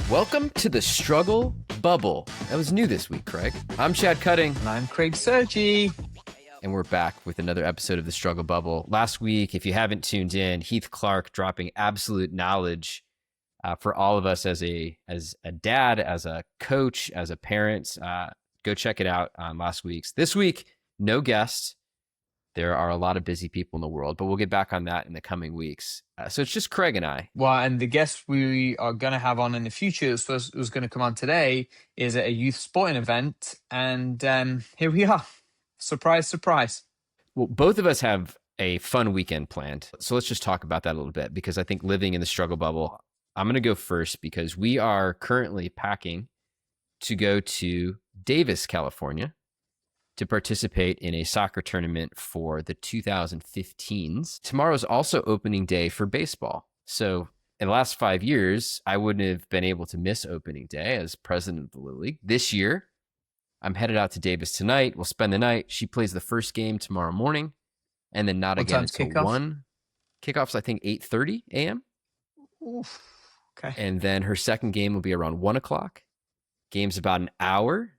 Welcome to the Struggle Bubble. That was new this week, Craig. I'm Chad Cutting. And I'm Craig Sergi. And we're back with another episode of the Struggle Bubble. Last week, if you haven't tuned in, Heath Clark dropping absolute knowledge for all of us as a dad, as a coach, as a parent. Go check it out on last week's. This week, no guest. There are a lot of busy people in the world, but we'll get back on that in the coming weeks. So it's just Craig and I. Well, and the guest we are going to have on in the future, who's going to come on today, is at a youth sporting event. And here we are. Surprise, surprise. Well, both of us have a fun weekend planned. So let's just talk about that a little bit, because I think living in the struggle bubble, I'm going to go first because we are currently packing to go to Davis, California, to participate in a soccer tournament for the 2015s. Tomorrow's also opening day for baseball. So in the last 5 years, I wouldn't have been able to miss opening day as president of the Little League. This year, I'm headed out to Davis tonight. We'll spend the night. She plays the first game tomorrow morning, and then not again until kickoff? 1. Kickoff's, I think, 8:30 a.m. Oof. Okay. And then her second game will be around 1 o'clock. Game's about an hour.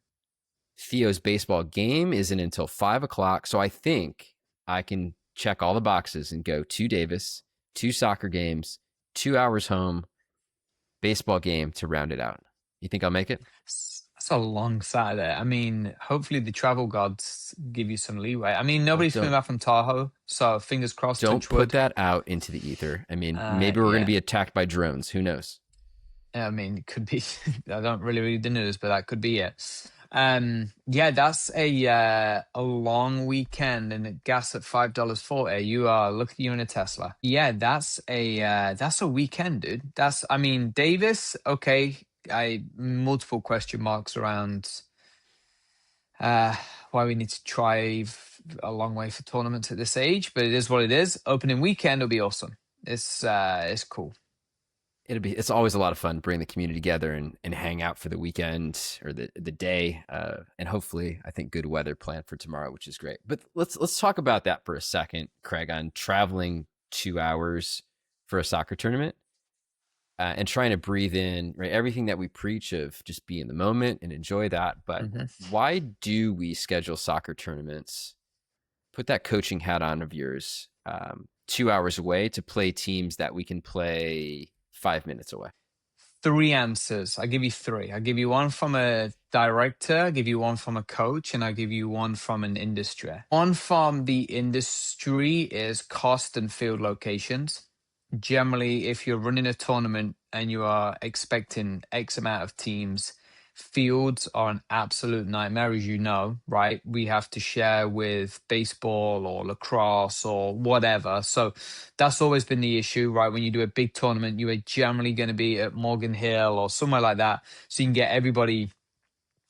Theo's baseball game isn't until 5 o'clock. So I think I can check all the boxes and go to Davis, 2 soccer games, 2 hours home, baseball game to round it out. You think I'll make it? That's a long Saturday. I mean, hopefully the travel gods give you some leeway. I mean, nobody's coming back from Tahoe, so fingers crossed. Don't put that out into the ether. I mean, maybe we're going to be attacked by drones. Who knows? I mean, it could be. I don't really read the news, but that could be it. Yeah, that's a long weekend, and gas at $5.40. You are, look at you in a Tesla. Yeah, that's a weekend, dude. Davis. Okay, multiple question marks around why we need to drive a long way for tournaments at this age, but it is what it is. Opening weekend will be awesome. It's cool. It's always a lot of fun bringing the community together and hang out for the weekend or the day, and hopefully I think good weather planned for tomorrow, which is great. But let's talk about that for a second, Craig, on traveling 2 hours for a soccer tournament and trying to breathe in, right, everything that we preach of just be in the moment and enjoy that. But why do we schedule soccer tournaments? Put that coaching hat on of yours, 2 hours away to play teams that we can play 5 minutes away. 3 answers. I'll give you 3. I'll give you one from a director, I'll give you one from a coach, and I'll give you one from an industry. One from the industry is cost and field locations. Generally, if you're running a tournament and you are expecting X amount of teams, fields are an absolute nightmare, as you know, right? We have to share with baseball or lacrosse or whatever. So that's always been the issue, right? When you do a big tournament, you are generally going to be at Morgan Hill or somewhere like that, so you can get everybody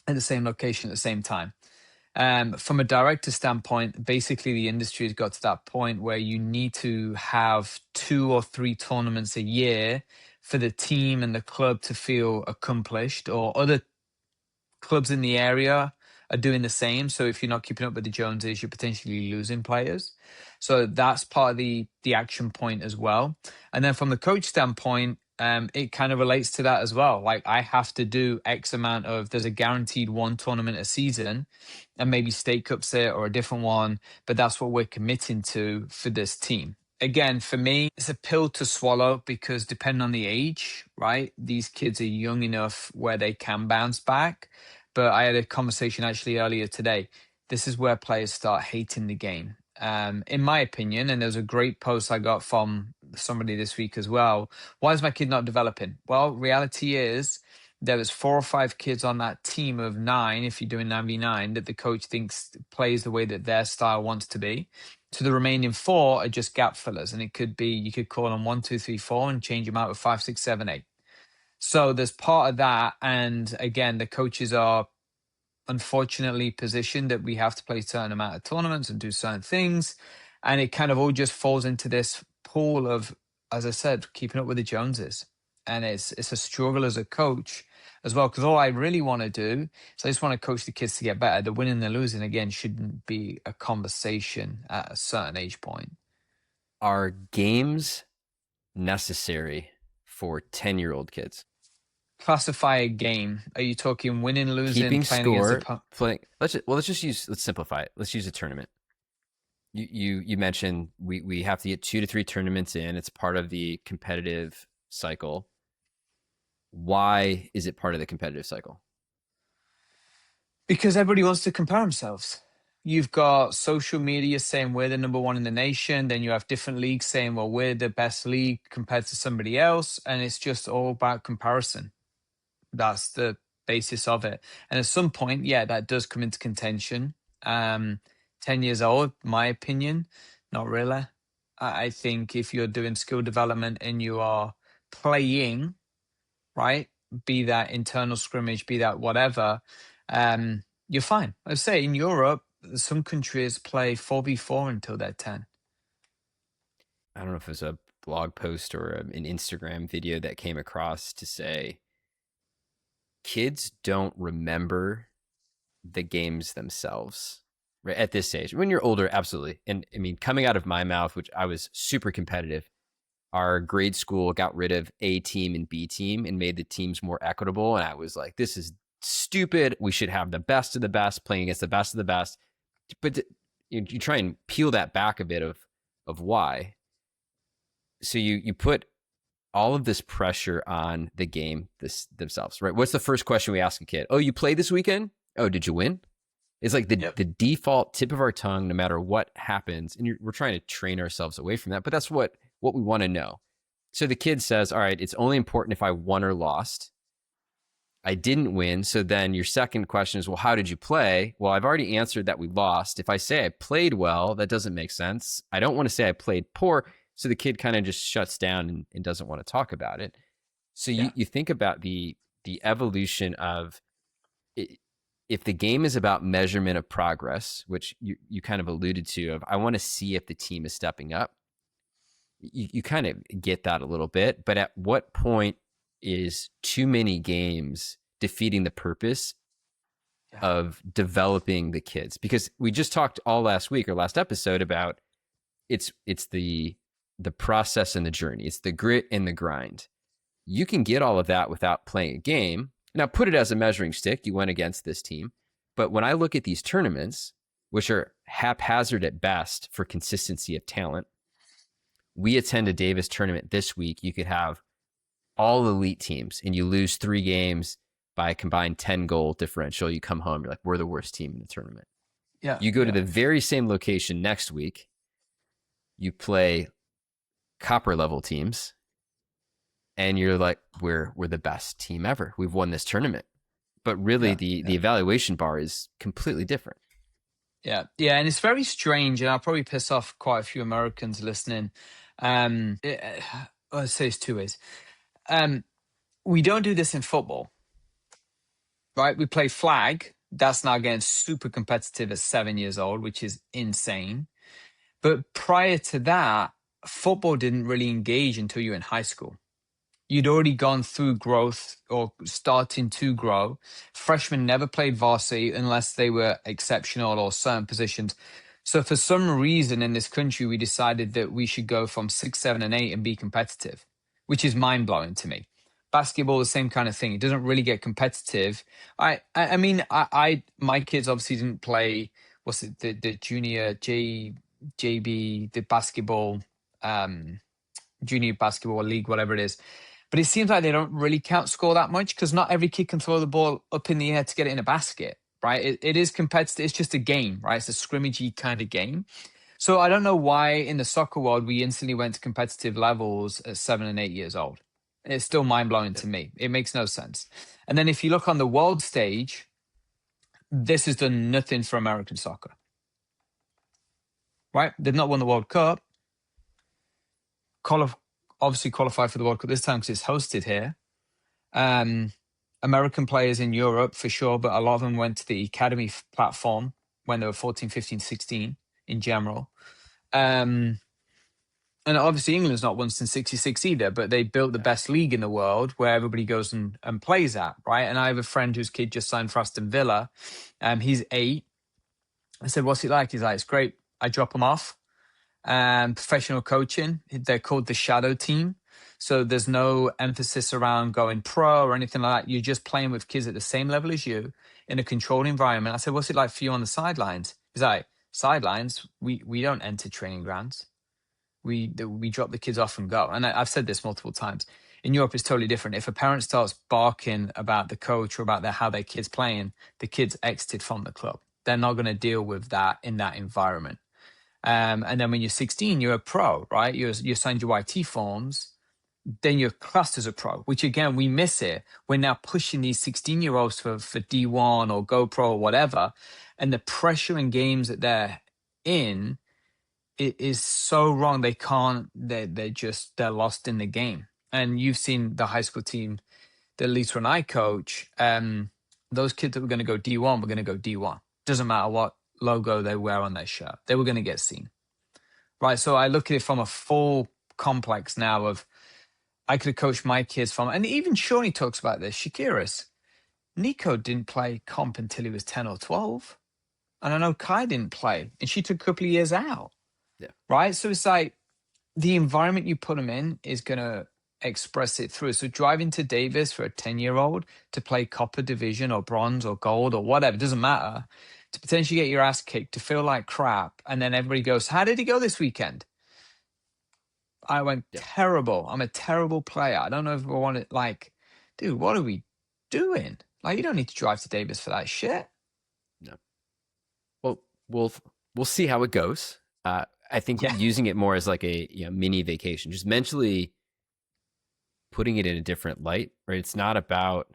at the same location at the same time. From a director standpoint, basically the industry has got to that point where you need to have 2 or 3 tournaments a year for the team and the club to feel accomplished, or other clubs in the area are doing the same. So if you're not keeping up with the Joneses, you're potentially losing players. So that's part of the action point as well. And then from the coach standpoint, it kind of relates to that as well. Like, I have to do X amount of, there's a guaranteed 1 tournament a season, and maybe State Cup's it or a different one, but that's what we're committing to for this team. Again, for me, it's a pill to swallow because depending on the age, right, these kids are young enough where they can bounce back. But I had a conversation actually earlier today. This is where players start hating the game. In my opinion, and there's a great post I got from somebody this week as well. Why is my kid not developing? Well, reality is there was 4 or 5 kids on that team of 9, if you're doing 9v9, that the coach thinks plays the way that their style wants to be. So the remaining 4 are just gap fillers. And it could be, you could call them 1, 2, 3, 4 and change them out with 5, 6, 7, 8. So there's part of that. And again, the coaches are unfortunately positioned that we have to play a certain amount of tournaments and do certain things. And it kind of all just falls into this pool of, as I said, keeping up with the Joneses. And it's a struggle as a coach as well, because all I really want to do is I just want to coach the kids to get better. The winning and the losing, again, shouldn't be a conversation at a certain age point. Are games necessary for 10-year-old kids? classify a game? Are you talking winning, losing, Keeping playing against score, the playing. Let's simplify it. Let's use a tournament. You mentioned we have to get 2 to 3 tournaments in. It's part of the competitive cycle. Why is it part of the competitive cycle? Because everybody wants to compare themselves. You've got social media saying we're the number one in the nation. Then you have different leagues saying, well, we're the best league compared to somebody else. And it's just all about comparison. That's the basis of it. And at some point, yeah, that does come into contention. 10 years old, my opinion, not really. I think if you're doing skill development and you are playing, right, be that internal scrimmage, be that whatever, you're fine. I say in Europe, some countries play 4v4 until they're 10. I don't know if it was a blog post or an Instagram video that came across to say kids don't remember the games themselves right at this stage. When you're older, absolutely. And I mean, coming out of my mouth, which I was super competitive, our grade school got rid of A team and B team and made the teams more equitable. And I was like, this is stupid. We should have the best of the best playing against the best of the best. But you try and peel that back a bit of why. So you put all of this pressure on the game themselves, right? What's the first question we ask a kid? Oh, you played this weekend? Oh, did you win? It's like the default tip of our tongue, no matter what happens. And we're trying to train ourselves away from that, but that's what we want to know. So the kid says, all right, it's only important if I won or lost. I didn't win. So then your second question is, well, how did you play? Well, I've already answered that we lost. If I say I played well, that doesn't make sense. I don't want to say I played poor. So the kid kind of just shuts down and doesn't want to talk about it. So you think about the evolution of it, if the game is about measurement of progress, which you kind of alluded to, of I want to see if the team is stepping up. You kind of get that a little bit, but at what point is too many games defeating the purpose of developing the kids? Because we just talked all last week or last episode about it's the process and the journey. It's the grit and the grind. You can get all of that without playing a game. Now, put it as a measuring stick. You went against this team. But when I look at these tournaments, which are haphazard at best for consistency of talent, we attend a Davis tournament this week. You could have all elite teams and you lose 3 games by a combined 10 goal differential. You come home, you're like, we're the worst team in the tournament. Yeah. You go to the very same location next week. You play copper level teams. And you're like, we're the best team ever. We've won this tournament. But really, the evaluation bar is completely different. Yeah. And it's very strange, and I'll probably piss off quite a few Americans listening. I'd say it's 2 ways. We don't do this in football, right? We play flag. That's now getting super competitive at 7 years old, which is insane. But prior to that, football didn't really engage until you were in high school. You'd already gone through growth or starting to grow. Freshmen never played varsity unless they were exceptional or certain positions. So for some reason in this country, we decided that we should go from 6, 7, and 8 and be competitive, which is mind blowing to me. Basketball, the same kind of thing. It doesn't really get competitive. I mean, my kids obviously didn't play. What's it? The junior JB, the basketball, junior basketball league, whatever it is. But it seems like they don't really count score that much because not every kid can throw the ball up in the air to get it in a basket, right? It is competitive. It's just a game, right? It's a scrimmagey kind of game. So I don't know why in the soccer world we instantly went to competitive levels at 7 and 8 years old. It's still mind-blowing to me. It makes no sense. And then if you look on the world stage, this has done nothing for American soccer, right? They've not won the World Cup. Obviously qualified for the World Cup this time because it's hosted here. American players in Europe for sure, but a lot of them went to the academy platform when they were 14, 15, 16 in general. And obviously England's not won since 66 either, but they built the best league in the world where everybody goes and plays at, right? And I have a friend whose kid just signed for Aston Villa. He's 8. I said, what's it like? He's like, it's great. I drop him off. Professional coaching. They're called the shadow team. So there's no emphasis around going pro or anything like that. You're just playing with kids at the same level as you in a controlled environment. I said, what's it like for you on the sidelines? He's like, sidelines, we don't enter training grounds. We drop the kids off and go. And I've said this multiple times. In Europe, it's totally different. If a parent starts barking about the coach or about how their kid's playing, the kid's exited from the club. They're not going to deal with that in that environment. And then when you're 16, you're a pro, right? You signed your YT forms, then you're classed as a pro, which again, we miss it. We're now pushing these 16-year-olds for D1 or GoPro or whatever. And the pressure and games that they're in, it is so wrong. They're lost in the game. And you've seen the high school team, the Lisa and I coach, those kids that were going to go D1 were going to go D1. Doesn't matter what logo they wear on their shirt. They were going to get seen. Right. So I look at it from a full complex now of I could have coached my kids from, and even Shawnee talks about this. Shakiris, Nico didn't play comp until he was 10 or 12. And I know Kai didn't play, and she took a couple of years out. Yeah. Right. So it's like the environment you put them in is going to express it through. So driving to Davis for a 10-year-old to play copper division or bronze or gold or whatever, it doesn't matter, to potentially get your ass kicked, to feel like crap. And then everybody goes, how did he go this weekend? I went, terrible. I'm a terrible player. I don't know if I want it. Like, dude, what are we doing? Like, you don't need to drive to Davis for that shit. No. Well, we'll see how it goes. I think using it more as like a mini vacation, just mentally putting it in a different light, right? It's not about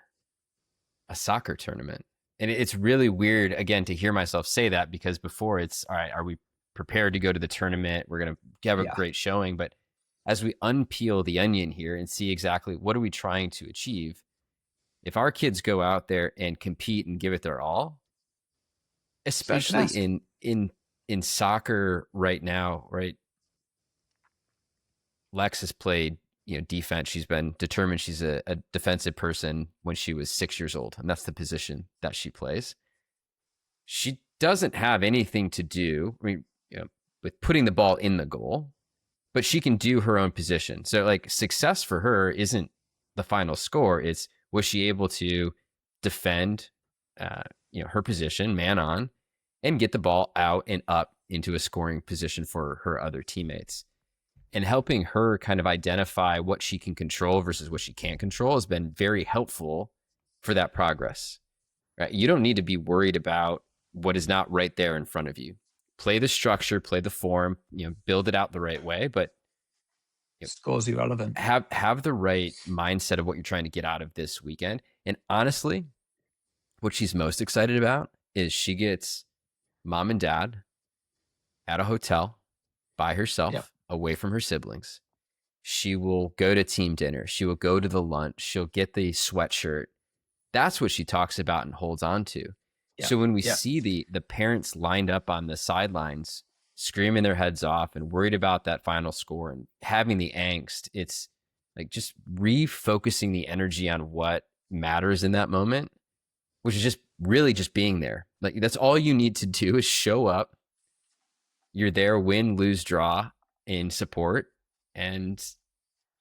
a soccer tournament. And it's really weird, again, to hear myself say that, because before it's, all right, are we prepared to go to the tournament? We're going to have a great showing. But as we unpeel the onion here and see exactly what are we trying to achieve, if our kids go out there and compete and give it their all, especially in soccer right now, right? Lex has played defense. She's been determined she's a defensive person when she was 6 years old, and that's the position that she plays. She doesn't have anything to do, with putting the ball in the goal, but she can do her own position. So like success for her isn't the final score. It's, was she able to defend, her position man on and get the ball out and up into a scoring position for her other teammates. And helping her kind of identify what she can control versus what she can't control has been very helpful for that progress. Right? You don't need to be worried about what is not right there in front of you. Play the structure, play the form, build it out the right way, but score's irrelevant. Have the right mindset of what you're trying to get out of this weekend. And honestly, what she's most excited about is she gets mom and dad at a hotel by herself, away from her siblings. She will go to team dinner. She will go to the lunch. She'll get the sweatshirt. That's what she talks about and holds on to. So when we see the parents lined up on the sidelines, screaming their heads off and worried about that final score and having the angst, it's like just refocusing the energy on what matters in that moment, which is just really just being there. Like, that's all you need to do is show up. You're there, win, lose, draw, in support. And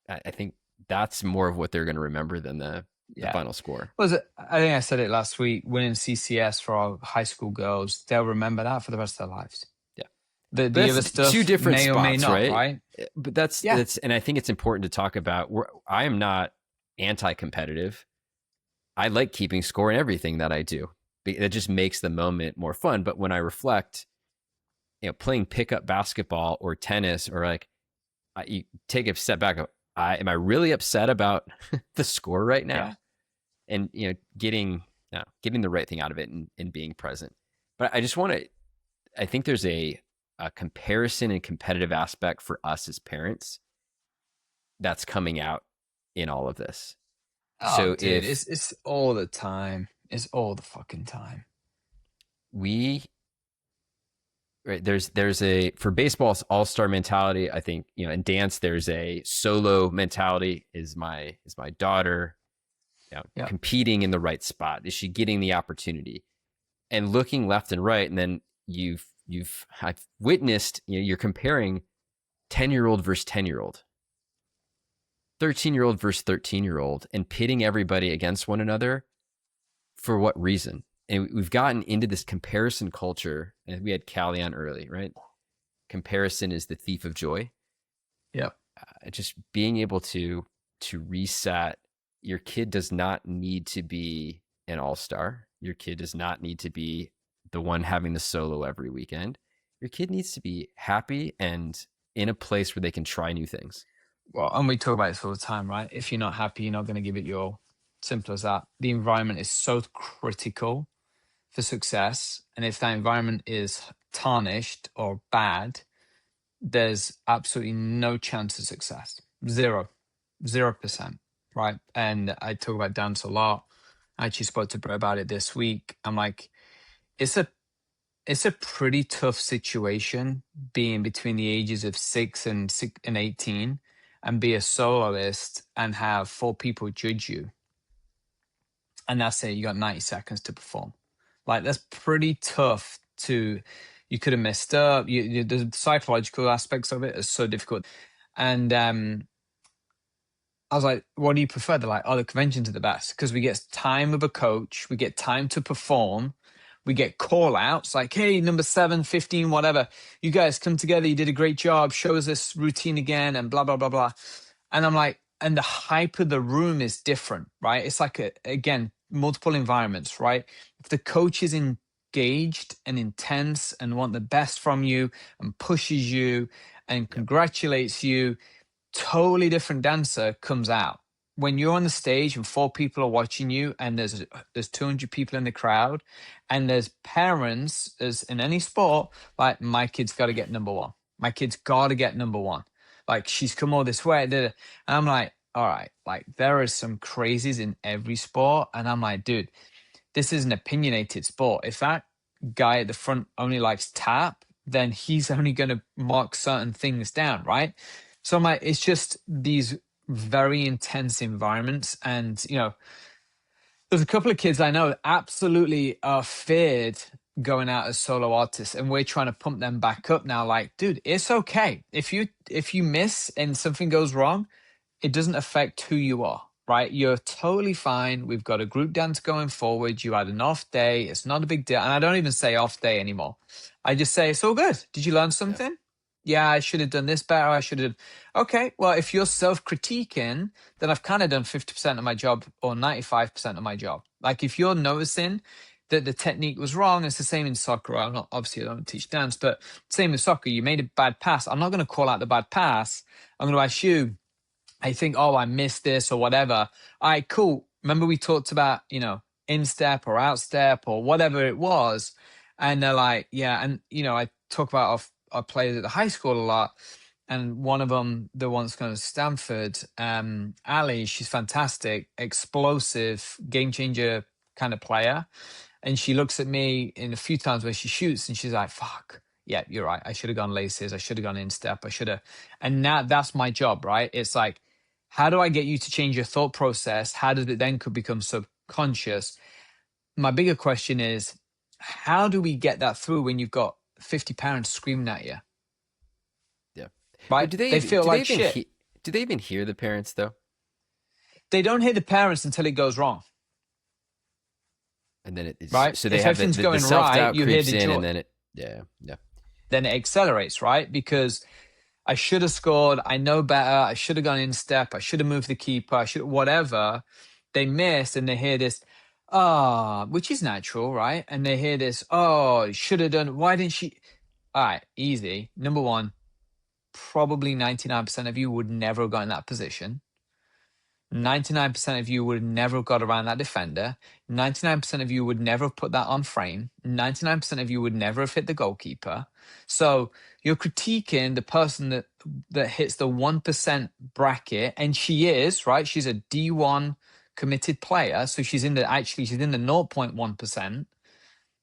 I think that's more of what they're going to remember than the final score. I think I said it last week, winning CCS for our high school girls, they'll remember that for the rest of their lives. Yeah. The other stuff two different may spots, or may not, right? But that's, and I think it's important to talk about, I am not anti-competitive. I like keeping score in everything that I do. It just makes the moment more fun. But when I reflect, playing pickup basketball or tennis, or like, you take a step back. Am I really upset about the score right now? And getting the right thing out of it and being present. But I just want to. I think there's a comparison and competitive aspect for us as parents that's coming out in all of this. Oh, so dude, it's all the time. It's all the fucking time. Right, there's a, for baseball's all-star mentality, I think, in dance there's a solo mentality. Is my daughter competing in the right spot? Is she getting the opportunity? And looking left and right, and then I've witnessed, you're comparing 10-year-old versus 10-year-old. 13-year-old versus 13-year-old and pitting everybody against one another for what reason? And we've gotten into this comparison culture, and we had Callie on early, right? Comparison is the thief of joy. Yeah. Just being able to reset. Your kid does not need to be an all-star. Your kid does not need to be the one having the solo every weekend. Your kid needs to be happy and in a place where they can try new things. Well, and we talk about this all the time, right? If you're not happy, you're not going to give it your all. Simple as that. The environment is so critical for success. And if that environment is tarnished or bad, there's absolutely no chance of success. 0%, right? And I talk about dance a lot. I actually spoke to Brett about it this week. I'm like, it's a pretty tough situation being between the ages of 6 and 18 and be a soloist and have 4 people judge you. And that's it. You got 90 seconds to perform. Like, that's pretty tough you could have messed up. The psychological aspects of it are so difficult. And I was like, what do you prefer? They're like, oh, the conventions are the best because we get time with a coach. We get time to perform. We get call outs like, hey, number 7, 15, whatever. You guys come together. You did a great job. Show us this routine again and blah, blah, blah, blah. And I'm like, and the hype of the room is different, right? It's like, again, multiple environments, right? If the coach is engaged and intense and want the best from you and pushes you and congratulates you, totally different dancer comes out. When you're on the stage and 4 people are watching you and there's 200 people in the crowd and there's parents, as in any sport, like, my kid's got to get number 1. My kid's got to get number 1. Like, she's come all this way. And I'm like, all right, like, there are some crazies in every sport. And I'm like, dude, this is an opinionated sport. If that guy at the front only likes tap, then he's only going to mark certain things down, right? So I'm like, it's just these very intense environments. And, there's a couple of kids I know that absolutely are feared going out as solo artists. And we're trying to pump them back up now. Like, dude, it's okay. If you miss and something goes wrong, it doesn't affect who you are, right? You're totally fine. We've got a group dance going forward. You had an off day. It's not a big deal. And I don't even say off day anymore. I just say, it's all good. Did you learn something? Yeah, I should have done this better. I should have. Okay, well, if you're self-critiquing, then I've kind of done 50% of my job or 95% of my job. Like, if you're noticing that the technique was wrong, it's the same in soccer. Obviously, I don't teach dance, but same with soccer. You made a bad pass. I'm not going to call out the bad pass. I'm going to ask you, I think, oh, I missed this or whatever. All right, cool. Remember we talked about, in-step or out-step or whatever it was. And they're like, yeah. And, I talk about our players at the high school a lot. And one of them, the one that's going to Stanford, Ali, she's fantastic, explosive, game changer kind of player. And she looks at me in a few times where she shoots and she's like, fuck, yeah, you're right. I should have gone laces. I should have gone in-step. I should have. And now that's my job, right? It's like, how do I get you to change your thought process? How does it then could become subconscious? My bigger question is, how do we get that through when you've got 50 parents screaming at you? Yeah. Right? They feel like shit. Do they even hear the parents, though? They don't hear the parents until it goes wrong. And then it's right. So they if have everything's the going self-doubt right, you hear creeps the in, joy. and then Then it accelerates, right? Because I should have scored. I know better. I should have gone in step. I should have moved the keeper. I should whatever. They miss and they hear this, which is natural, right? And they hear this, should have done. Why didn't she? All right, easy. Number one, probably 99% of you would never have got in that position. 99% of you would never have got around that defender. 99% of you would never have put that on frame. 99% of you would never have hit the goalkeeper. So you're critiquing the person that hits the 1% bracket, and she is, right? She's a D1 committed player. So she's in the 0.1%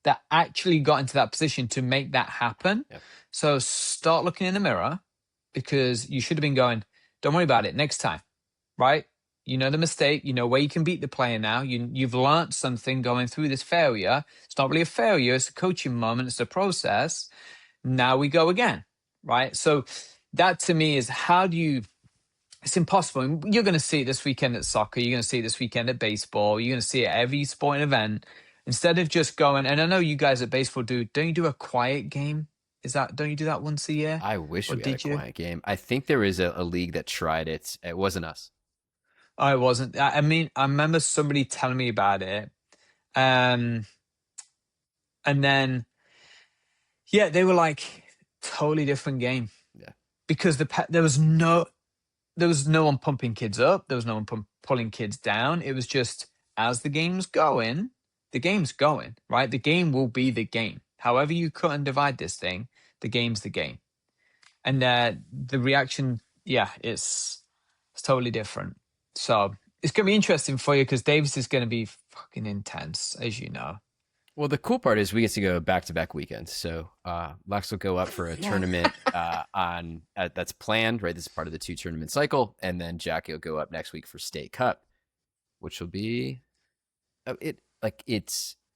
that actually got into that position to make that happen. Yep. So start looking in the mirror, because you should have been going, don't worry about it next time, right? You know the mistake. You know where you can beat the player now. You've learned something going through this failure. It's not really a failure. It's a coaching moment. It's a process. Now we go again, right? So that to me is, how do you It's impossible. And you're going to see it this weekend at soccer. You're going to see it this weekend at baseball. You're going to see it at every sporting event. Instead of just going, and I know you guys at baseball don't you do a quiet game? Don't you do that once a year? I wish Or we had a did you? quiet game. I think there was a league that tried it. It wasn't us. I wasn't. I mean, I remember somebody telling me about it. Um, and then, yeah, they were like, totally different game Yeah. because there was no one pumping kids up. There was no one pulling kids down. It was just as the game's going, right? The game will be the game. However you cut and divide this thing, the game's the game. And the reaction, yeah, it's totally different. So it's going to be interesting for you because Davis is going to be fucking intense, as you know. Well, the cool part is we get to go back to back weekends. So Lex will go up for a tournament that's planned, right? This is part of the 2 tournament cycle, and then Jackie will go up next week for State Cup, which will be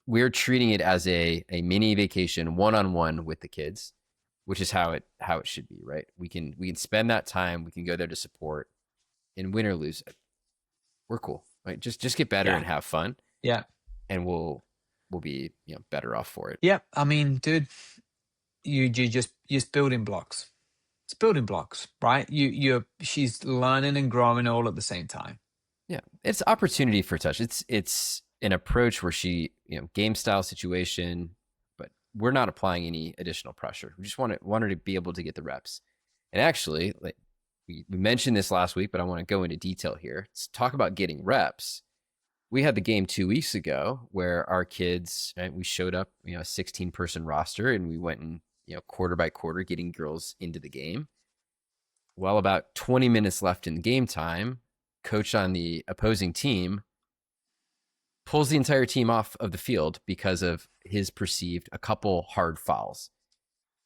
we're treating it as a mini vacation, one-on-one with the kids, which is how it should be, right? We can spend that time. We can go there to support, and win or lose, we're cool, right? Just get better and have fun. Yeah, and we'll be better off for it. yeah. I mean, dude, you just building blocks. It's building blocks, right? She's learning and growing all at the same time. Yeah, it's opportunity for touch. It's an approach where she game style situation, but we're not applying any additional pressure. We just want her to be able to get the reps. And actually, like we mentioned this last week, but I want to go into detail here. Let's talk about getting reps. We had the game 2 weeks ago where our kids, right, we showed up, a 16-person roster, and we went and quarter by quarter getting girls into the game. Well, about 20 minutes left in game time, coach on the opposing team pulls the entire team off of the field because of his perceived a couple hard fouls.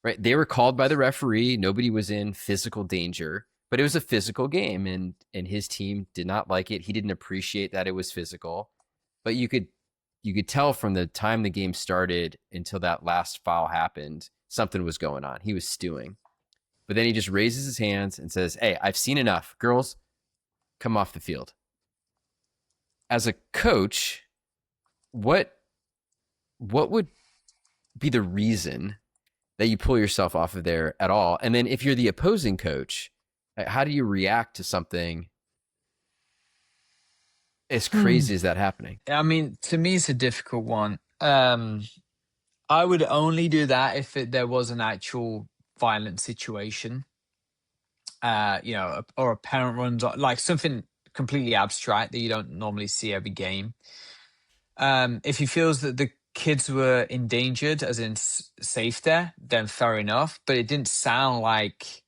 Right? They were called by the referee. Nobody was in physical danger, but it was a physical game, and his team did not like it. He didn't appreciate that it was physical, but you could tell from the time the game started until that last foul happened, something was going on. He was stewing. But then he just raises his hands and says, "Hey, I've seen enough. Girls, come off the field." As a coach, what would be the reason that you pull yourself off of there at all? And then if you're the opposing coach, how do you react to something as crazy as that happening? I mean, to me, it's a difficult one. I would only do that if there was an actual violent situation, or a parent runs on, like something completely abstract that you don't normally see every game. If he feels that the kids were endangered, as in safe there, then fair enough. But it didn't sound like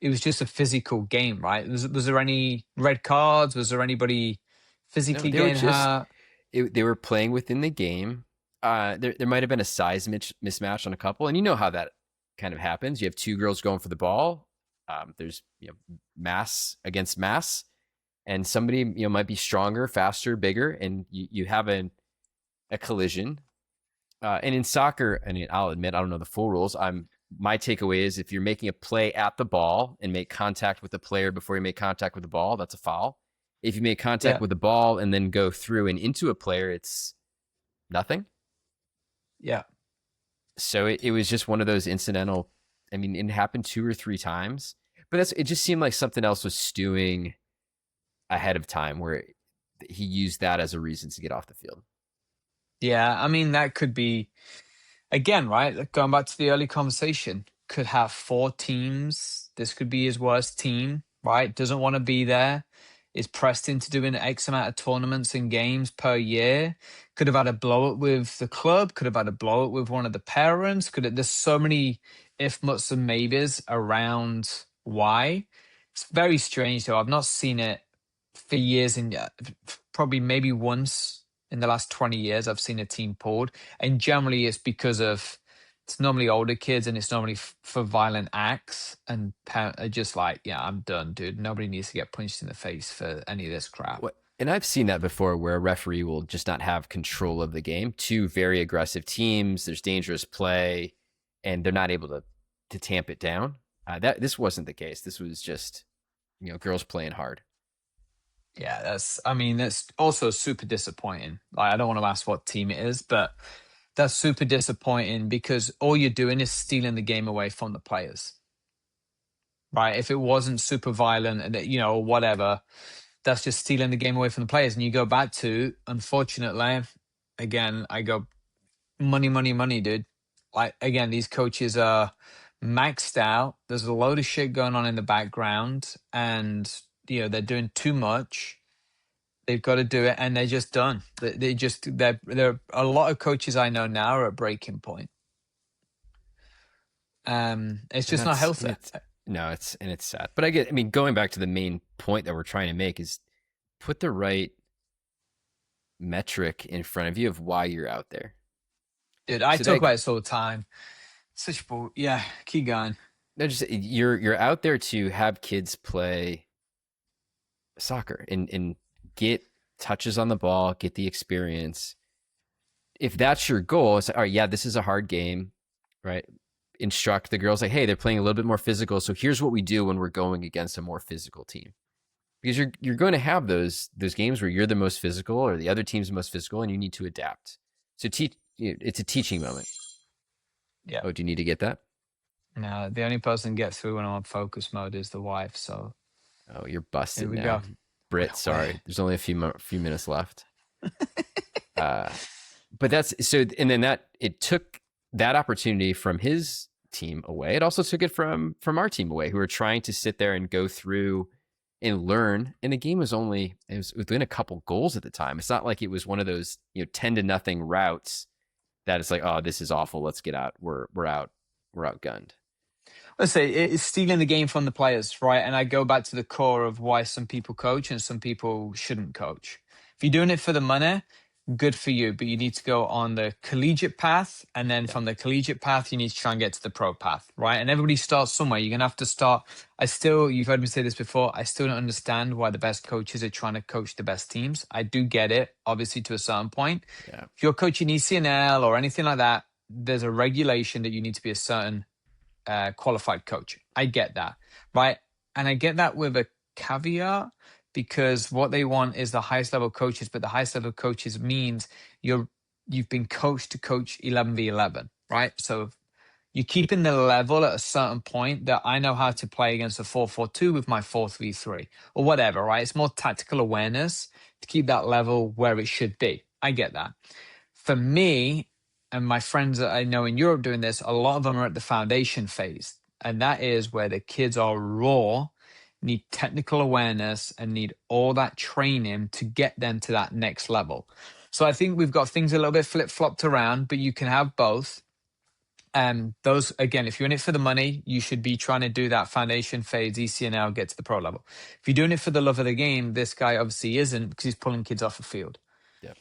it was just a physical game, right? Was there any red cards? Was there anybody physically getting hurt? They were playing within the game. There might have been a size mismatch on a couple, and you know how that kind of happens. You have 2 girls going for the ball. There's mass against mass, and somebody might be stronger, faster, bigger, and you have a collision. And in soccer, I mean, I'll admit I don't know the full rules. My takeaway is if you're making a play at the ball and make contact with the player before you make contact with the ball, that's a foul. If you make contact with the ball and then go through and into a player, it's nothing. Yeah. So it was just one of those incidental. I mean, it happened 2 or 3 times, but it just seemed like something else was stewing ahead of time where he used that as a reason to get off the field. Yeah, I mean, that could be, again, right? Going back to the early conversation, could have 4 teams. This could be his worst team, right? Doesn't want to be there. Is pressed into doing X amount of tournaments and games per year. Could have had a blow up with the club. Could have had a blow up with one of the parents. There's so many if, buts, and maybes around why. It's very strange, though. I've not seen it for years, and probably maybe once in the last 20 years I've seen a team pulled. And generally it's because it's normally older kids, and it's normally for violent acts, and parents are just like, yeah, I'm done, dude. Nobody needs to get punched in the face for any of this crap. And I've seen that before where a referee will just not have control of the game. 2 very aggressive teams, there's dangerous play, and they're not able to tamp it down. This wasn't the case. This was just girls playing hard. Yeah, that's also super disappointing. Like, I don't want to ask what team it is, but that's super disappointing because all you're doing is stealing the game away from the players, right? If it wasn't super violent and or whatever, that's just stealing the game away from the players. And you go back to, unfortunately, again, I go money, money, money, dude. Like, again, these coaches are maxed out. There's a load of shit going on in the background, and they're doing too much. They've got to do it, and they're just done. There a lot of coaches I know now are at breaking point. It's And just not that's healthy. no, it's sad. But I mean, going back to the main point that we're trying to make is put the right metric in front of you of why you're out there. Dude, I So talk that about this all the time. Such bull. Yeah, keep going. no, just you're out there to have kids play soccer and get touches on the ball, get the experience. If that's your goal, it's like, all right, yeah, this is a hard game, right? Instruct the girls like, hey, they're playing a little bit more physical. So here's what we do when we're going against a more physical team. Because you're going to have those games where you're the most physical or the other team's the most physical, and you need to adapt. So it's a teaching moment. Yeah. Oh, do you need to get that? No, the only person who gets through when I'm on focus mode is the wife. So Oh, you're here busted we now, go. Brit. Sorry, there's only a few minutes left. Uh, but that's so, and then that it took that opportunity from his team away. It also took it from our team away, who were trying to sit there and go through and learn. And the game was within a couple goals at the time. It's not like it was one of those 10-0 routes that it's like, oh, this is awful. Let's get out. We're outgunned. Let's say it's stealing the game from the players, right? And I go back to the core of why some people coach and some people shouldn't coach. If you're doing it for the money, good for you, but you need to go on the collegiate path. And then Yeah. from the collegiate path, you need to try and get to the pro path, right? And everybody starts somewhere. You're going to have to start. You've heard me say this before. I still don't understand why the best coaches are trying to coach the best teams. I do get it, obviously, to a certain point. Yeah. If you're coaching ECNL or anything like that, there's a regulation that you need to be a certain qualified coach. I get that, right? And I get that with a caveat because what they want is the highest level coaches, but the highest level coaches means you've been coached to coach 11v11, right? So you're keeping the level at a certain point that I know how to play against a 4-4-2 with my 4-3-3 or whatever, right? It's more tactical awareness to keep that level where it should be. I get that. For me, and my friends that I know in Europe doing this, a lot of them are at the foundation phase. And that is where the kids are raw, need technical awareness, and need all that training to get them to that next level. So I think we've got things a little bit flip-flopped around, but you can have both. Those, again, if you're in it for the money, you should be trying to do that foundation phase, ECNL, get to the pro level. If you're doing it for the love of the game, this guy obviously isn't because he's pulling kids off the field. Yeah.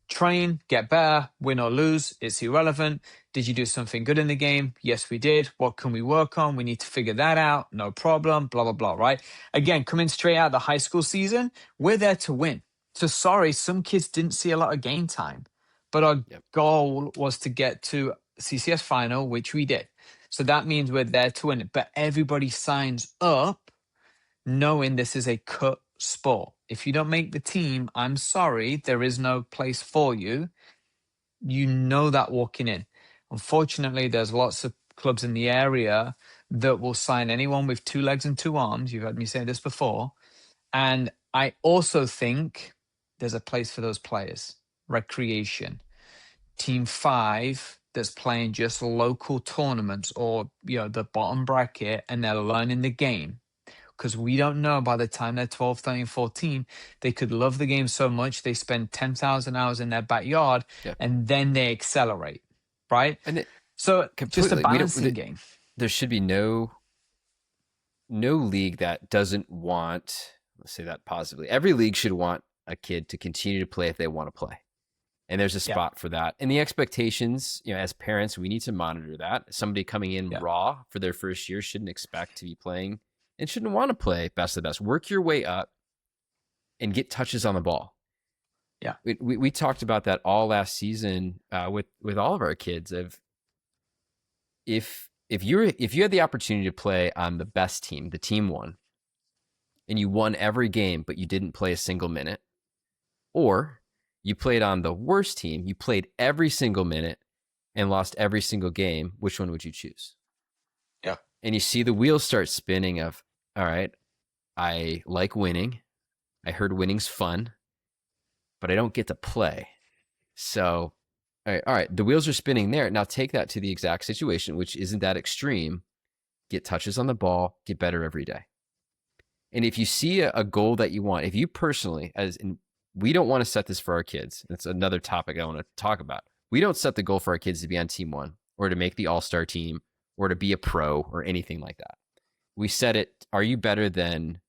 Train, get better, win or lose, it's irrelevant. Did you do something good in the game? Yes, we did. What can we work on? We need to figure that out. No problem, blah, blah, blah, right? Again, coming straight out of the high school season, we're there to win. So sorry, some kids didn't see a lot of game time, but our goal was to get to CCS final, which we did. So that means we're there to win it. But everybody signs up knowing this is a cut sport. If you don't make the team, I'm sorry, there is no place for you. You know that walking in. Unfortunately, there's lots of clubs in the area that will sign anyone with 2 legs and 2 arms. You've heard me say this before. And I also think there's a place for those players. Recreation. Team 5 that's playing just local tournaments or the bottom bracket and they're learning the game. Because we don't know by the time they're 12, 13, 14, they could love the game so much they spend 10,000 hours in their backyard and then they accelerate, right? And so just a balancing game. There should be no league that doesn't want, let's say that positively, every league should want a kid to continue to play if they want to play. And there's a spot for that. And the expectations, as parents, we need to monitor that. Somebody coming in raw for their first year shouldn't expect to be playing and shouldn't want to play best of the best. Work your way up and get touches on the ball. Yeah. We talked about that all last season with all of our kids of if you had the opportunity to play on the best team, the team one, and you won every game, but you didn't play a single minute, or you played on the worst team, you played every single minute and lost every single game, which one would you choose? Yeah. And you see the wheels start spinning of, all right, I like winning. I heard winning's fun, but I don't get to play. So, all right, the wheels are spinning there. Now take that to the exact situation, which isn't that extreme. Get touches on the ball, get better every day. And if you see a goal that you want, if you personally, we don't want to set this for our kids. That's another topic I want to talk about. We don't set the goal for our kids to be on team one or to make the all-star team or to be a pro or anything like that. We set it, are you better than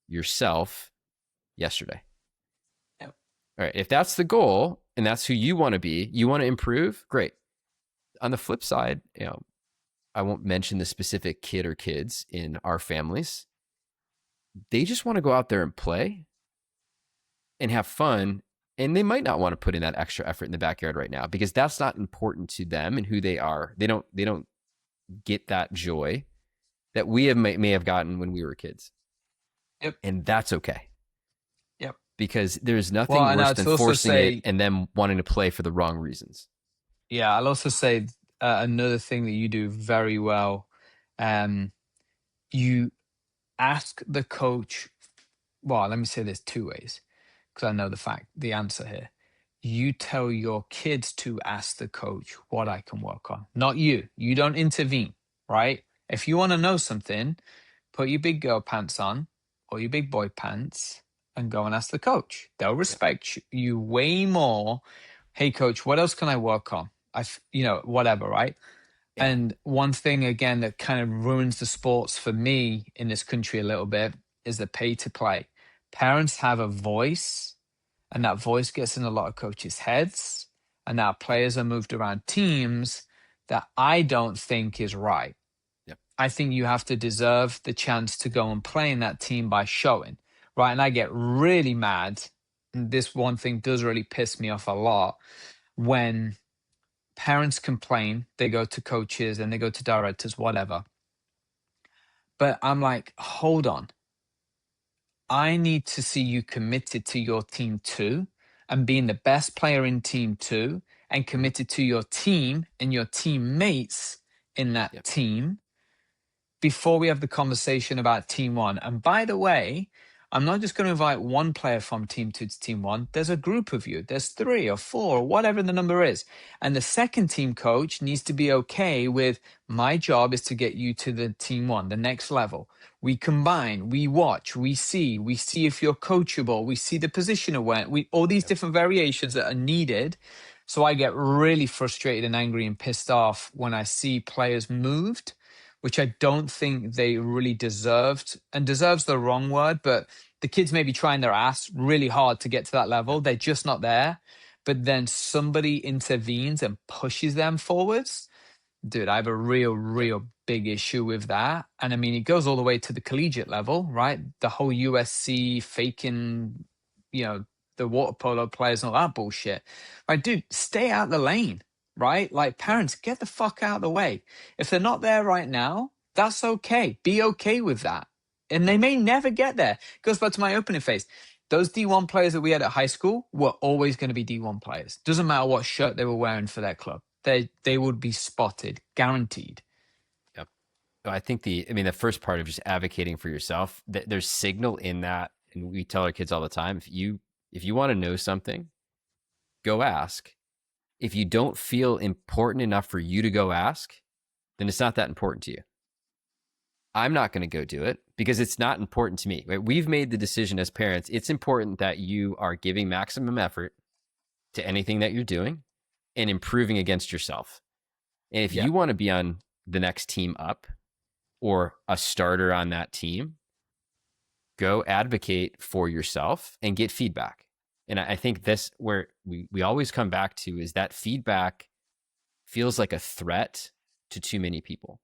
yourself yesterday? Yep. All right. If that's the goal and that's who you want to be, you want to improve, great. On the flip side, I won't mention the specific kid or kids in our families. They just want to go out there and play and have fun. And they might not want to put in that extra effort in the backyard right now because that's not important to them and who they are. They don't get that joy that we may have gotten when we were kids. Yep. And that's okay. Yep. Because there's nothing worse than forcing it and them wanting to play for the wrong reasons. Yeah, I'll also say another thing that you do very well. You ask the coach. Well, let me say this two ways because I know the answer here. You tell your kids to ask the coach what I can work on, not you. You don't intervene, right? If you want to know something, put your big girl pants on or your big boy pants and go and ask the coach. They'll respect you way more. Hey, coach, what else can I work on? Whatever, right? Yeah. And one thing, again, that kind of ruins the sports for me in this country a little bit is the pay to play. Parents have a voice, and that voice gets in a lot of coaches' heads, and now players are moved around teams that I don't think is right. Yep. I think you have to deserve the chance to go and play in that team by showing, right? And I get really mad, and this one thing does really piss me off a lot, when parents complain, they go to coaches and they go to directors, whatever. But I'm like, hold on. I need to see you committed to your team too, and being the best player in team two, and committed to your team and your teammates in that team before we have the conversation about team one. And by the way, I'm not just going to invite one player from team two to team one. There's a group of you. There's 3 or 4 or whatever the number is. And the second team coach needs to be okay with, my job is to get you to the team one, the next level. We combine, we watch, we see if you're coachable, we see the position awareness, all these different variations that are needed. So I get really frustrated and angry and pissed off when I see players moved, which I don't think they really deserved, and deserves the wrong word, but the kids may be trying their ass really hard to get to that level. They're just not there. But then somebody intervenes and pushes them forwards. Dude, I have a real big issue with that. And I mean, it goes all the way to the collegiate level, right? The whole USC faking, the water polo players and all that bullshit. Right, dude, stay out the lane. Right? Like, parents, get the fuck out of the way. If they're not there right now, that's okay. Be okay with that. And they may never get there. It goes back to my opening phase. Those D1 players that we had at high school were always going to be D1 players. Doesn't matter what shirt they were wearing for their club. They would be spotted, guaranteed. Yep. I think the first part of just advocating for yourself, there's signal in that. And we tell our kids all the time, if you want to know something, go ask. If you don't feel important enough for you to go ask, then it's not that important to you. I'm not going to go do it because it's not important to me. Right? We've made the decision as parents. It's important that you are giving maximum effort to anything that you're doing and improving against yourself. And if you want to be on the next team up or a starter on that team, go advocate for yourself and get feedback. And I think this, where we always come back to, is that feedback feels like a threat to too many people.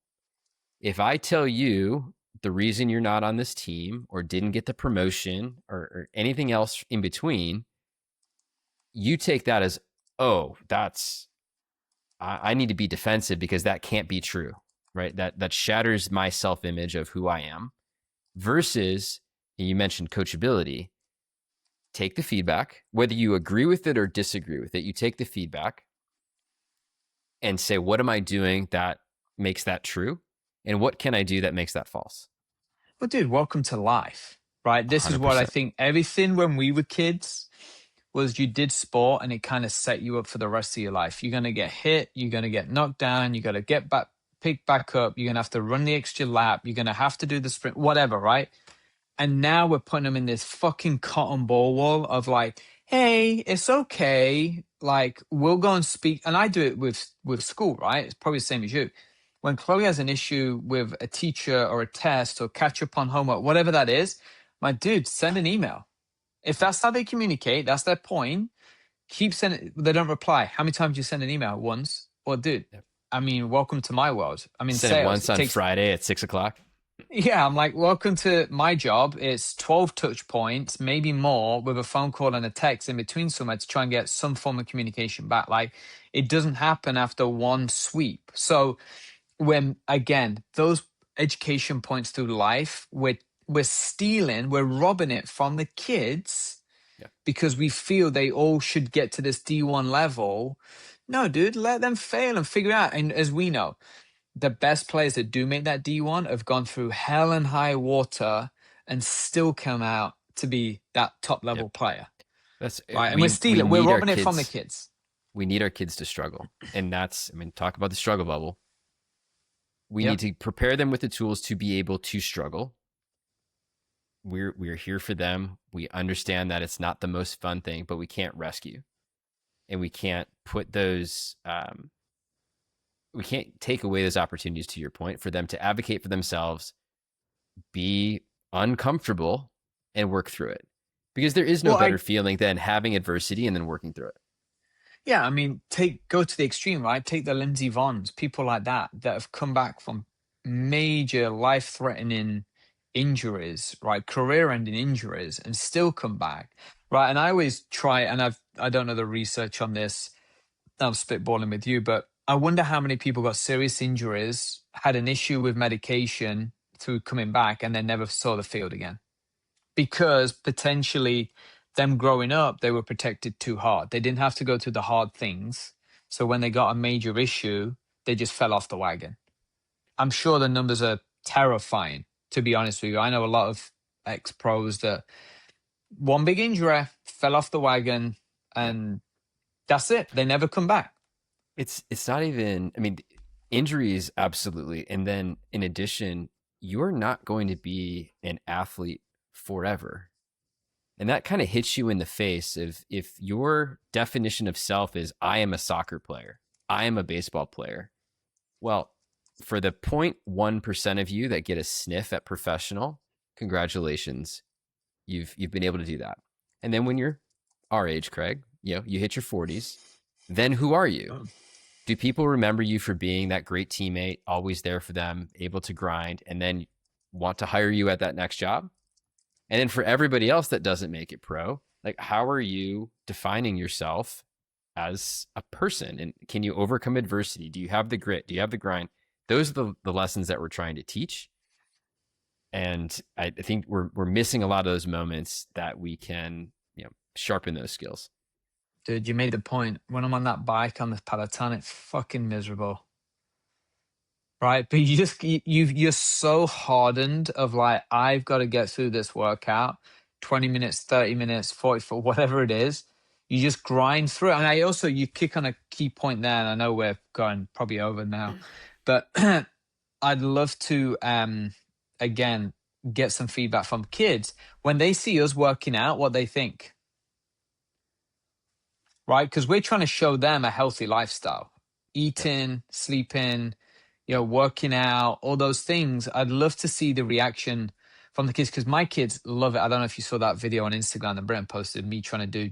If I tell you the reason you're not on this team or didn't get the promotion or anything else in between, you take that as, oh, I need to be defensive because that can't be true, right? That shatters my self-image of who I am, versus you mentioned coachability. Take the feedback, whether you agree with it or disagree with it, you take the feedback and say, what am I doing that makes that true? And what can I do that makes that false? Well, dude, welcome to life, right? This is what I 100%. think everything when we were kids was you did sport and it kind of set you up for the rest of your life. You're going to get hit, you're going to get knocked down, you got to get back, pick back up, you're going to have to run the extra lap, you're going to have to do the sprint, whatever, right? And now we're putting them in this fucking cotton ball wall of like, hey, it's okay. Like, we'll go and speak. And I do it with school, right? It's probably the same as you. When Chloe has an issue with a teacher or a test or catch up on homework, whatever that is, my dude, send an email. If that's how they communicate, that's their point. Keep sending. They don't reply. How many times do you send an email? Once? Well, dude, Yep. I mean, welcome to my world. I'm in Send it sales. once It on takes Friday at 6 o'clock. yeah, I'm like, welcome to my job. It's 12 touch points, maybe more, with a phone call and a text in between somewhere to try and get some form of communication back. Like, it doesn't happen after one sweep. So, when again, those education points through life, we're stealing, we're robbing it from the kids Yeah. because we feel they all should get to this D1 level. No, dude, let them fail and figure out. And as we know, the best players that do make that D1 have gone through hell and high water and still come out to be that top Yep. level player, That's right? And we're we stealing, we're need our robbing it from the kids. kids. We need our kids to struggle. And that's, I mean, talk about the struggle bubble. We need Yep. to prepare them with the tools to be able to struggle. We're here for them. We understand that it's not the most fun thing, but we can't rescue. And we can't put those we can't take away those opportunities, to your point, for them to advocate for themselves, be uncomfortable, and work through it. Because there is no Well, better feeling than having adversity and then working through it. yeah, I mean, go to the extreme, right? Take the Lindsey Vonns, people like that have come back from major life-threatening injuries, right? Career-ending injuries, and still come back, right? And I always try, and I don't know the research on this. I'm spitballing with you, but I wonder how many people got serious injuries, had an issue with medication through coming back, and then never saw the field again because potentially them growing up, they were protected too hard. They didn't have to go through the hard things. So when they got a major issue, they just fell off the wagon. I'm sure the numbers are terrifying, to be honest with you. I know a lot of ex pros that one big injury, fell off the wagon, Yeah. and that's it. They never come back. It's not even, I mean, injuries, absolutely. And then in addition, you're not going to be an athlete forever. And that kind of hits you in the face if your definition of self is I am a soccer player, I am a baseball player. Well, for the 0.1% of you that get a sniff at professional, congratulations. You've been able to do that. And then when you're our age, Craig, you hit your 40s, then who are you? Do people remember you for being that great teammate, always there for them, able to grind, and then want to hire you at that next job? And then for everybody else that doesn't make it pro, like, how are you defining yourself as a person? And can you overcome adversity? Do you have the grit? Do you have the grind? Those are the lessons that we're trying to teach. And I think we're missing a lot of those moments that we can, sharpen those skills. Dude, you made the point. When I'm on that bike on the Peloton, it's fucking miserable. Right? But you're so hardened of like, I've got to get through this workout, 20 minutes, 30 minutes, 44, whatever it is. You just grind through it. And you kick on a key point there, and I know we're going probably over now, but I'd love to, again, get some feedback from kids when they see us working out, what they think. Right? Because we're trying to show them a healthy lifestyle, eating, sleeping, working out, all those things. I'd love to see the reaction from the kids because my kids love it. I don't know if you saw that video on Instagram that Brittain posted, me trying to do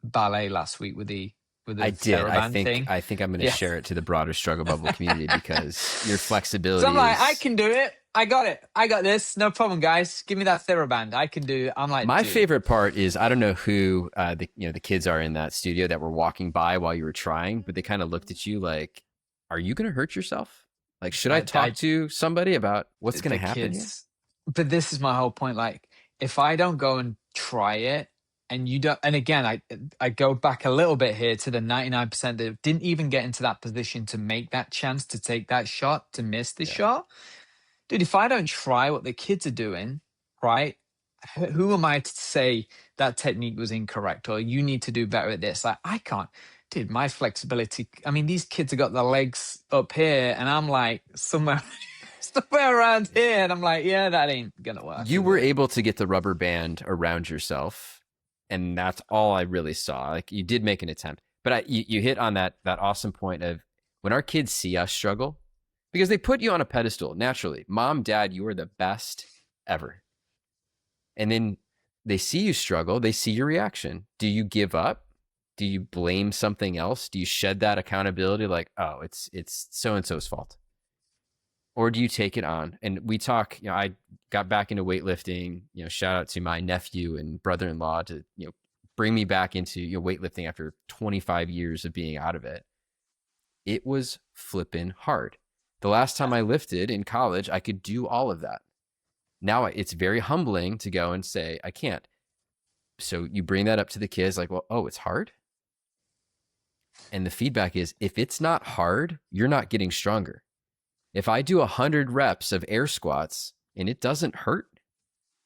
ballet last week with the I did. thing. I think I'm going to share it to the broader struggle bubble community because your flexibility. So I'm like, I can do it. I got it. I got this. No problem, guys. Give me that TheraBand. I can do. I'm like, my dude. favorite part is I don't know who the kids are in that studio that were walking by while you were trying, but they kind of looked at you like, "Are you going to hurt yourself? Like, should I talk to somebody about what's going to happen?" Kids, but this is my whole point. Like, if I don't go and try it, and you don't, and again, I go back a little bit here to the 99% that didn't even get into that position to make that chance to take that shot, to miss the Yeah. shot. Dude, if I don't try what the kids are doing, right? Who am I to say that technique was incorrect or you need to do better at this? Like, I can't. Dude, my flexibility. I mean, these kids have got their legs up here, and I'm like somewhere, somewhere around here, and I'm like, yeah, that ain't gonna work, You is were it? able to get the rubber band around yourself, and that's all I really saw. Like you did make an attempt, but you hit on that awesome point of when our kids see us struggle, because they put you on a pedestal naturally. Mom, dad, you are the best ever, and then they see you struggle. They see your reaction. Do you give up? Do you blame something else? Do you shed that accountability? Like, oh, it's so and so's fault, or do you take it on? And we talk, I got back into weightlifting, shout out to my nephew and brother-in-law to, bring me back into weightlifting after 25 years of being out of it. It was flipping hard. The last time I lifted in college, I could do all of that. Now it's very humbling to go and say, I can't. So you bring that up to the kids like, well, oh, it's hard. And the feedback is, if it's not hard, you're not getting stronger. If I do 100 reps of air squats and it doesn't hurt,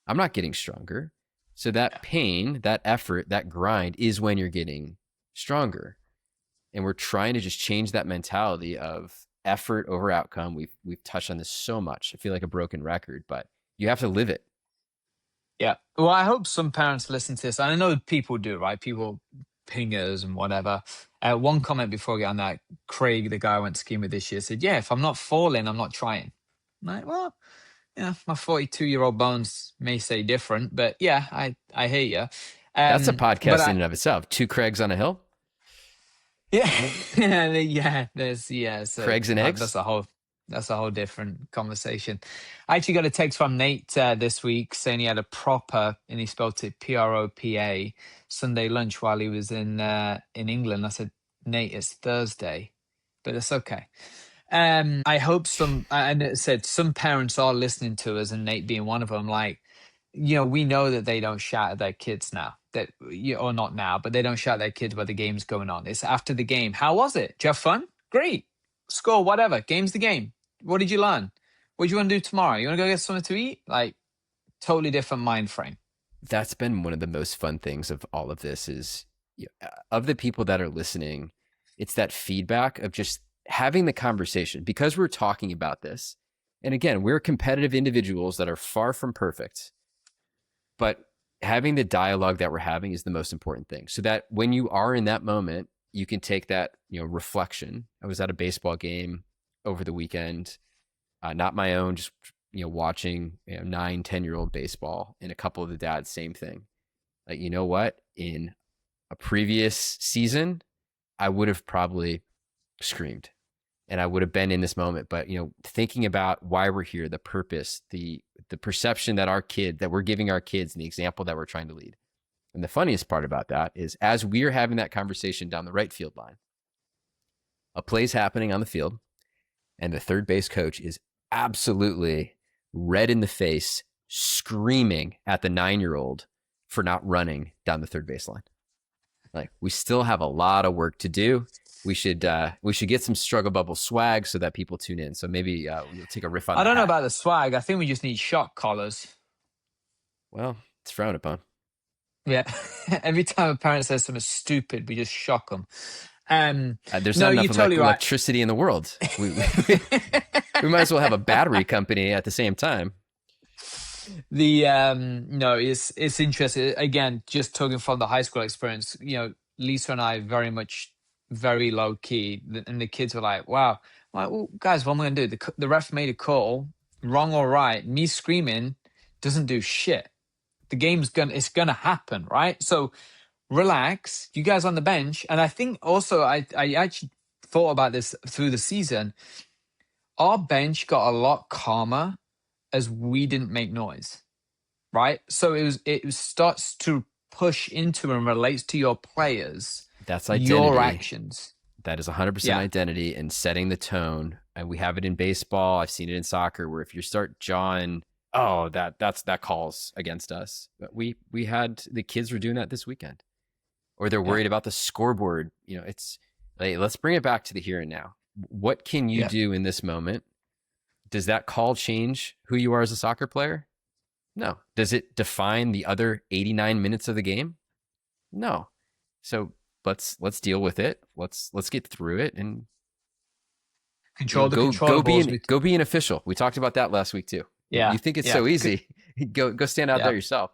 I'm not getting stronger. So that pain, that effort, that grind is when you're getting stronger. And we're trying to just change that mentality of effort over outcome. We've touched on this so much. I feel like a broken record, but you have to live it. Yeah. Well, I hope some parents listen to this. And I know people do, right? People pingers and whatever. One comment before I get on that, Craig, the guy I went skiing with this year, said, yeah, if I'm not falling, I'm not trying. I'm like, well, yeah, my 42-year-old bones may say different, but yeah, I hear you. That's a But podcast in and of itself. Two Craigs on a hill. yeah, yeah, there's yeah, so Craigs and eggs. That's a whole different conversation. I actually got a text from Nate this week saying he had a proper, and he spelled it Propa, Sunday lunch while he was in England. I said, Nate, it's Thursday, but it's okay. I hope and it said some parents are listening to us, and Nate being one of them. Like, we know that they don't shout at their kids now. Or not now, but they don't shout at their kids while the game's going on. It's after the game. How was it? Did you have fun? Great. Score, whatever. Game's the game. What did you learn? What do you want to do tomorrow? You want to go get something to eat? Like, totally different mind frame. That's been one of the most fun things of all of this is, of the people that are listening, it's that feedback of just having the conversation because we're talking about this. And again, we're competitive individuals that are far from perfect, but having the dialogue that we're having is the most important thing. So that when you are in that moment, you can take that, reflection. I was at a baseball game over the weekend, not my own, just, watching 9, 10-year-old baseball, and a couple of the dads, same thing. Like, you know what? In a previous season, I would have probably screamed and I would have been in this moment. But, thinking about why we're here, the purpose, the perception that we're giving our kids and the example that we're trying to lead. And the funniest part about that is as we're having that conversation down the right field line, a play's happening on the field and the third base coach is absolutely red in the face, screaming at the 9-year-old for not running down the third baseline. Like, we still have a lot of work to do. We should get some struggle bubble swag so that people tune in. So maybe we'll take a riff on that. I don't know about the swag. I think we just need shock collars. Well, it's frowned upon. Yeah. Every time a parent says something stupid, we just shock them. There's no, not enough you're totally electricity in the world. We might as well have a battery company at the same time. No, it's interesting. Again, just talking from the high school experience, Lisa and I very low key, and the kids were like, wow. I'm like, well, guys, what am I going to do? The ref made a call, wrong or right. Me screaming doesn't do shit. The game's it's gonna happen, right? So relax, you guys on the bench. And I think also I actually thought about this through the season. Our bench got a lot calmer as we didn't make noise, right? So it starts to push into and relates to your players. That's identity. Your actions. That is 100% identity and setting the tone. And we have it in baseball. I've seen it in soccer where if you start jawing oh, that calls against us. But we had the kids were doing that this weekend, or they're Yeah. worried about the scoreboard. It's like, let's bring it back to the here and now. What can you Yeah. do in this moment? Does that call change who you are as a soccer player? No. Does it define the other 89 minutes of the game? No. So let's deal with it. Let's get through it, and Control the go controllables. go be an official. We talked about that last week too. You Yeah. think it's Yeah. so easy? Go stand out Yeah. there yourself.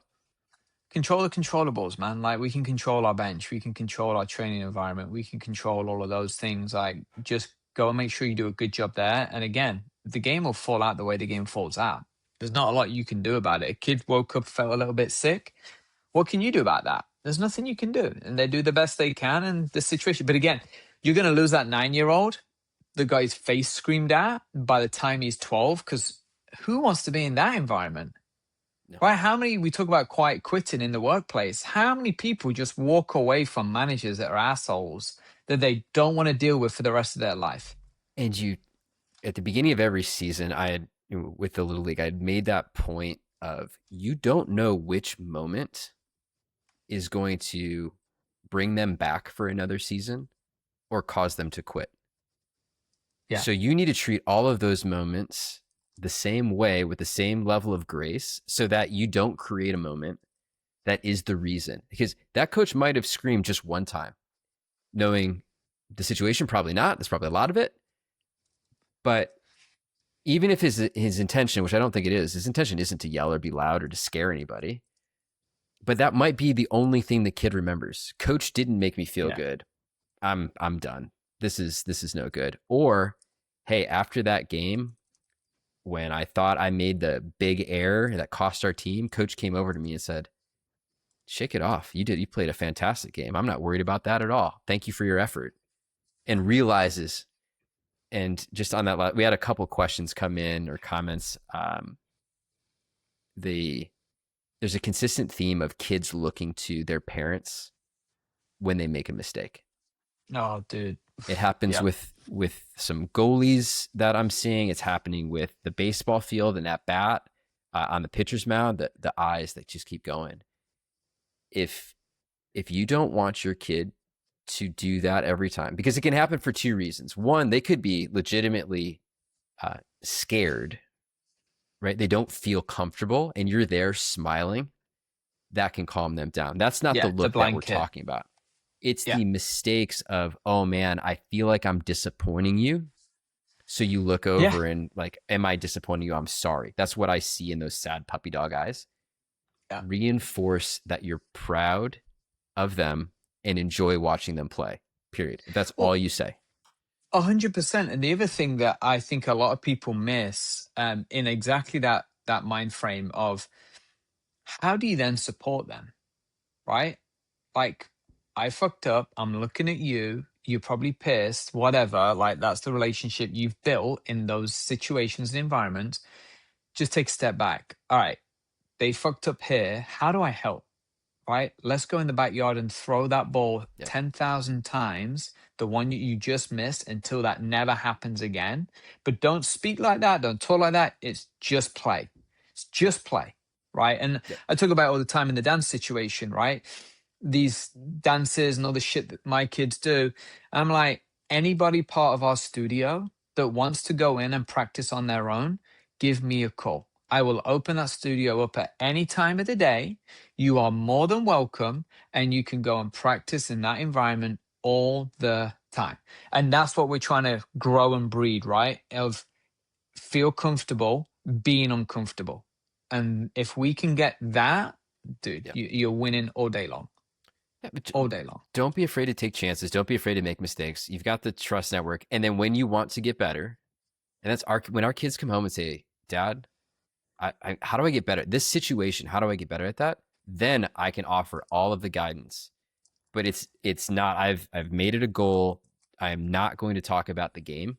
Control the controllables, man. Like we can control our bench, we can control our training environment, we can control all of those things. Like just go and make sure you do a good job there. And again, the game will fall out the way the game falls out. There's not a lot you can do about it. A kid woke up, felt a little bit sick. What can you do about that? There's nothing you can do. And they do the best they can in the situation. But again, you're going to lose that 9-year-old. The guy's face screamed at by the time he's 12, because who wants to be in that environment? No. Right? How many, we talk about quiet quitting in the workplace. How many people just walk away from managers that are assholes that they don't want to deal with for the rest of their life? And you, at the beginning of every season, I had, with the Little League, I had made that point of, you don't know which moment is going to bring them back for another season or cause them to quit. Yeah. So you need to treat all of those moments the same way, with the same level of grace, so that you don't create a moment that is the reason. Because that coach might have screamed just one time, knowing the situation. Probably not. There's probably a lot of it. But even if his intention, which I don't think it is, his intention isn't to yell or be loud or to scare anybody. But that might be the only thing the kid remembers. Coach didn't make me feel good. I'm done. This is no good. Or, hey, after that game, when I thought I made the big error that cost our team, coach came over to me and said, shake it off. You played a fantastic game. I'm not worried about that at all. Thank you for your effort. And realizes, and just on that, we had a couple questions come in, or comments. There's a consistent theme of kids looking to their parents when they make a mistake. Oh, dude. It happens with some goalies that I'm seeing. It's happening with the baseball field and at bat, on the pitcher's mound, the eyes that just keep going. If you don't want your kid to do that every time, because it can happen for two reasons. One, they could be legitimately scared, right? They don't feel comfortable, and you're there smiling. That can calm them down. That's not the look that we're talking about. It's the mistakes of, oh man, I feel like I'm disappointing you. So you look over and like, am I disappointing you? I'm sorry. That's what I see in those sad puppy dog eyes. Yeah. Reinforce that you're proud of them and enjoy watching them play, period. If that's all you say. 100%. And the other thing that I think a lot of people miss, in exactly that mind frame of, how do you then support them? Right? Like, I fucked up. I'm looking at you. You're probably pissed, whatever. Like, that's the relationship you've built in those situations and environments. Just take a step back. All right, they fucked up here. How do I help? Right? Let's go in the backyard and throw that ball 10,000 times, the one you just missed, until that never happens again. But don't speak like that. Don't talk like that. It's just play. It's just play. Right? And I talk about it all the time in the dance situation, right? These dances and all the shit that my kids do. I'm like, anybody part of our studio that wants to go in and practice on their own, give me a call. I will open that studio up at any time of the day. You are more than welcome, and you can go and practice in that environment all the time. And that's what we're trying to grow and breed, right? Of feel comfortable being uncomfortable. And if we can get that, dude, you're winning all day long. All day long. Don't be afraid to take chances. Don't be afraid to make mistakes. You've got the trust network. And then when you want to get better, and that's when our kids come home and say, Dad, how do I get better at this situation? How do I get better at that? Then I can offer all of the guidance. But it's not, I've made it a goal. I am not going to talk about the game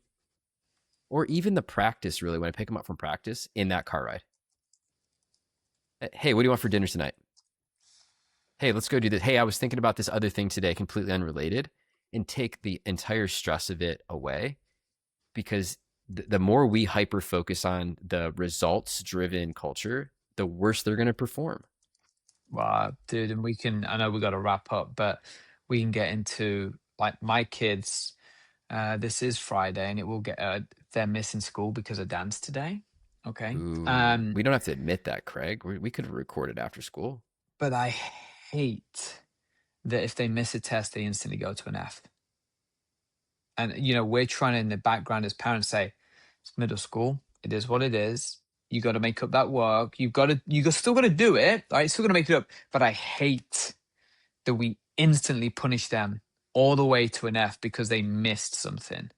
or even the practice, really, when I pick them up from practice in that car ride. Hey, what do you want for dinner tonight? Hey, let's go do this. Hey, I was thinking about this other thing today, completely unrelated, and take the entire stress of it away, because the more we hyper focus on the results driven culture, the worse they're going to perform. Wow, dude, and I know we got to wrap up, but we can get into like my kids. This is Friday, and it will get they're missing school because of dance today. Okay. Ooh, we don't have to admit that, Craig. We could have recorded after school. But I hate that if they miss a test, they instantly go to an F. And we're trying to, in the background as parents, say it's middle school. It is what it is. You got to make up that work. You still got to do it. Right? Still got to make it up. But I hate that we instantly punish them all the way to an F because they missed something.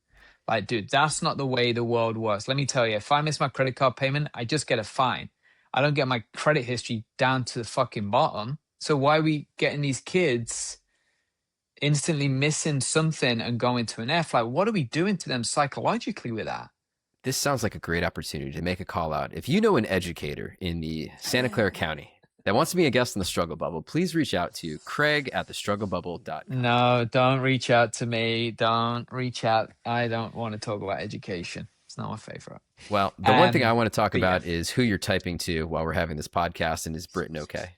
Like, dude, that's not the way the world works. Let me tell you, if I miss my credit card payment, I just get a fine. I don't get my credit history down to the fucking bottom. So why are we getting these kids instantly missing something and going to an F? Like, what are we doing to them psychologically with that? This sounds like a great opportunity to make a call out. If you know an educator in the Santa Clara County that wants to be a guest in the Struggle Bubble, please reach out to Craig@thestrugglebubble.com. No, don't reach out to me. Don't reach out. I don't want to talk about education. It's not my favorite. Well, the one thing I want to talk about is who you're typing to while we're having this podcast, and is Brittain okay?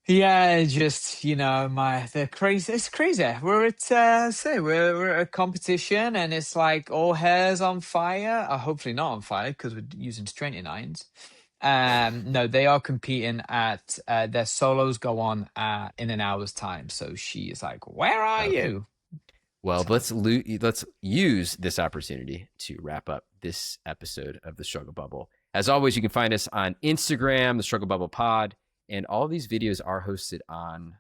Yeah, just the crazy. It's crazy. We're at a competition, and it's like all hair's on fire. Hopefully not on fire because we're using straightening irons. No, they are competing at their solos go on in an hour's time. So she is like, "Where are you?" Well, let's use this opportunity to wrap up this episode of the Struggle Bubble. As always, you can find us on Instagram, the Struggle Bubble Pod, and all these videos are hosted on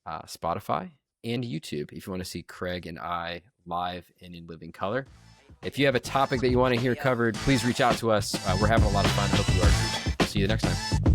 Spotify and YouTube. If you want to see Craig and I live and in living color. If you have a topic that you want to hear covered, please reach out to us. We're having a lot of fun. Hope you are too. See you next time.